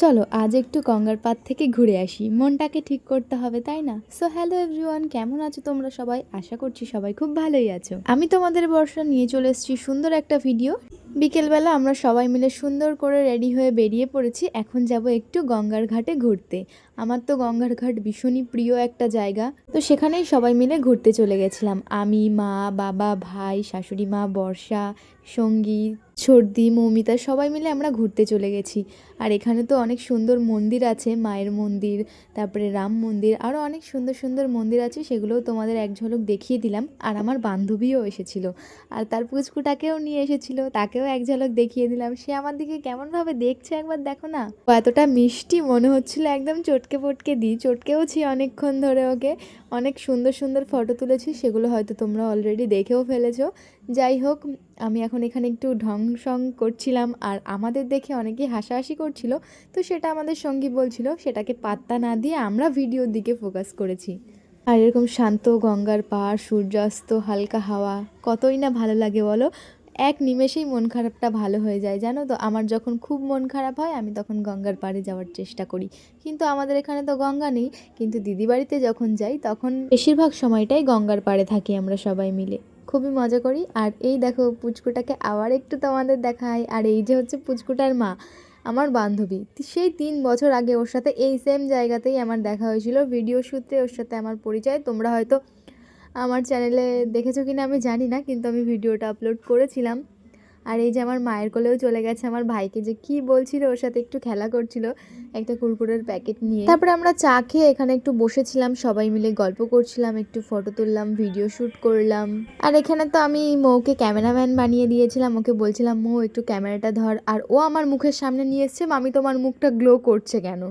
চলো আজ একটু গঙ্গার পাড় থেকে ঘুরে আসি, মনটাকে ঠিক করতে হবে তাই না? সো হ্যালো এভরিওয়ান, কেমন আছো তোমরা সবাই? আশা করছি সবাই খুব ভালোই আছো। আমি তোমাদের বর্ষা নিয়ে চলে এসেছি সুন্দর একটা ভিডিও। বিকেলবেলা আমরা সবাই মিলে সুন্দর করে রেডি হয়ে বেরিয়ে পড়েছি। এখন যাব একটু গঙ্গার ঘাটে ঘুরতে। আমার তো গঙ্গার ঘাট ভীষণই প্রিয় একটা জায়গা, তো সেখানেই সবাই মিলে ঘুরতে চলে গেছিলাম। আমি, মা, বাবা, ভাই, শাশুড়ি মা, বর্ষা, সঙ্গীত, সর্দি, মৌমিতা সবাই মিলে আমরা ঘুরতে চলে গেছি। আর এখানে তো অনেক সুন্দর মন্দির আছে, মায়ের মন্দির, তারপরে রাম মন্দির, আরও অনেক সুন্দর সুন্দর মন্দির আছে, সেগুলোও তোমাদের এক ঝলক দেখিয়ে দিলাম। আর আমার বান্ধবীও এসেছিল, আর তার পুচকুটাকেও নিয়ে এসেছিল, তাকেও এক ঝলক দেখিয়ে দিলাম। সে আমার দিকে কেমনভাবে দেখছে একবার দেখো না, ও এতটা মিষ্টি মনে হচ্ছিল একদম চটকে পটকে দিই। চটকেওছি অনেকক্ষণ ধরে ওকে। অনেক সুন্দর সুন্দর ফটো তুলেছি, সেগুলো হয়তো তোমরা অলরেডি দেখেও ফেলেছো। যাই হোক, আমি এখন এখানে একটু ঢং সং করছিলাম, আর আমাদের দেখে অনেকেই হাসাহাসি করছিল, তো সেটা আমাদের সঙ্গী বলছিল, সেটাকে পাত্তা না দিয়ে আমরা ভিডিওর দিকে ফোকাস করেছি। আর এরকম শান্ত গঙ্গার পাড়, সূর্যাস্ত, হালকা হাওয়া, কতই না ভালো লাগে বলো। এক নিমেষেই মন খারাপটা ভালো হয়ে যায়, জানো তো। আমার যখন খুব মন খারাপ হয় আমি তখন গঙ্গার পাড়ে যাওয়ার চেষ্টা করি, কিন্তু আমাদের এখানে তো গঙ্গা নেই। কিন্তু দিদি বাড়িতে যখন যাই তখন বেশিরভাগ সময়টাই গঙ্গার পাড়ে থাকি আমরা সবাই মিলে, খুবই মজা করি। আর এই দেখো পুচকুটাকে আবার একটু তোমাদের দেখাই। আর এই যে হচ্ছে পুচকুটার মা, আমার বান্ধবী। সেই 3 বছর আগে ওর সাথে এই সেম জায়গাতেই আমার দেখা হয়েছিল, ভিডিও সূত্রে ওর সাথে আমার পরিচয়। তোমরা হয়তো আমার চ্যানেলে দেখেছো কিনা আমি জানি না, কিন্তু আমি ভিডিওটা আপলোড করেছিলাম। আর এই যে আমার মায়ের কোলেও চলে গেছে আমার ভাইকে, যে কি বলছিল, ওর সাথে একটু খেলা করছিল একটা কুরকুরের প্যাকেট নিয়ে। তারপরে আমরা চা খেয়ে এখানে একটু বসেছিলাম, সবাই মিলে গল্প করছিলাম, একটু ফটো তুললাম, ভিডিও শ্যুট করলাম। আর এখানে তো আমি মৌকে ক্যামেরাম্যান বানিয়ে দিয়েছিলাম, ওকে বলছিলাম মৌ একটু ক্যামেরাটা ধর, আর ও আমার মুখের সামনে নিয়ে এসছে, মামি তোমার মুখটা গ্লো করছে কেন।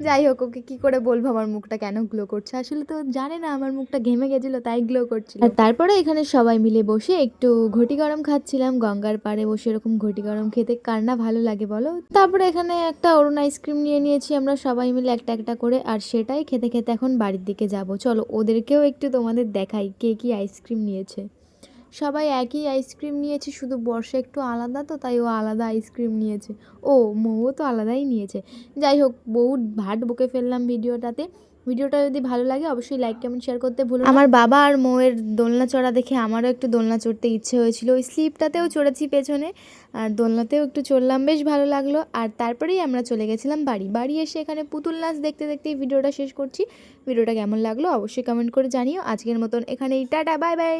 যাই হোক, ওকে কি করে বলবো আমার মুখটা কেন গ্লো করছে, আসলে তো জানে না, আমার মুখটা ঘেমে গেছিল তাই গ্লো করছিল। আর তারপরে এখানে সবাই মিলে বসে একটু ঘটি গরম খাচ্ছিলাম, গঙ্গার পাড়ে বসে এরকম ঘটি গরম খেতে কার না ভালো লাগে বলো। তারপরে এখানে একটা অরুণ আইসক্রিম নিয়ে নিয়েছি আমরা সবাই মিলে একটা একটা করে, আর সেটাই খেতে খেতে এখন বাড়ির দিকে যাব। চলো ওদেরকেও একটু তোমাদের দেখাই কে কি আইসক্রিম নিয়েছে। সবাই একই আইসক্রিম নিয়েছে, শুধু বর্ষা একটু আলাদা, তো তাই ও আলাদা আইসক্রিম নিয়েছে। ও মৌ তো আলাদাই নিয়েছে। যাই হোক, বহুত ভাট বকে ফেললাম ভিডিওটাতে। ভিডিওটা যদি ভালো লাগে অবশ্যই লাইক কমেন্ট শেয়ার করতে ভুলো না। আমার বাবা আর মৌয়ের দোলনা চড়া দেখে আমারও একটু দোলনা চড়তে ইচ্ছে হয়েছিল, ওই স্লিপটাতেও চড়েছি পেছনে, আর দোলনাতেও একটু চড়লাম, বেশ ভালো লাগলো। আর তারপরেই আমরা চলে গেছিলাম বাড়ি এসে এখানে পুতুল নাচ দেখতে দেখতেই ভিডিওটা শেষ করছি। ভিডিওটা কেমন লাগলো অবশ্যই কমেন্ট করে জানিও। আজকের মতন এখানেই, টাটা, বাই বাই।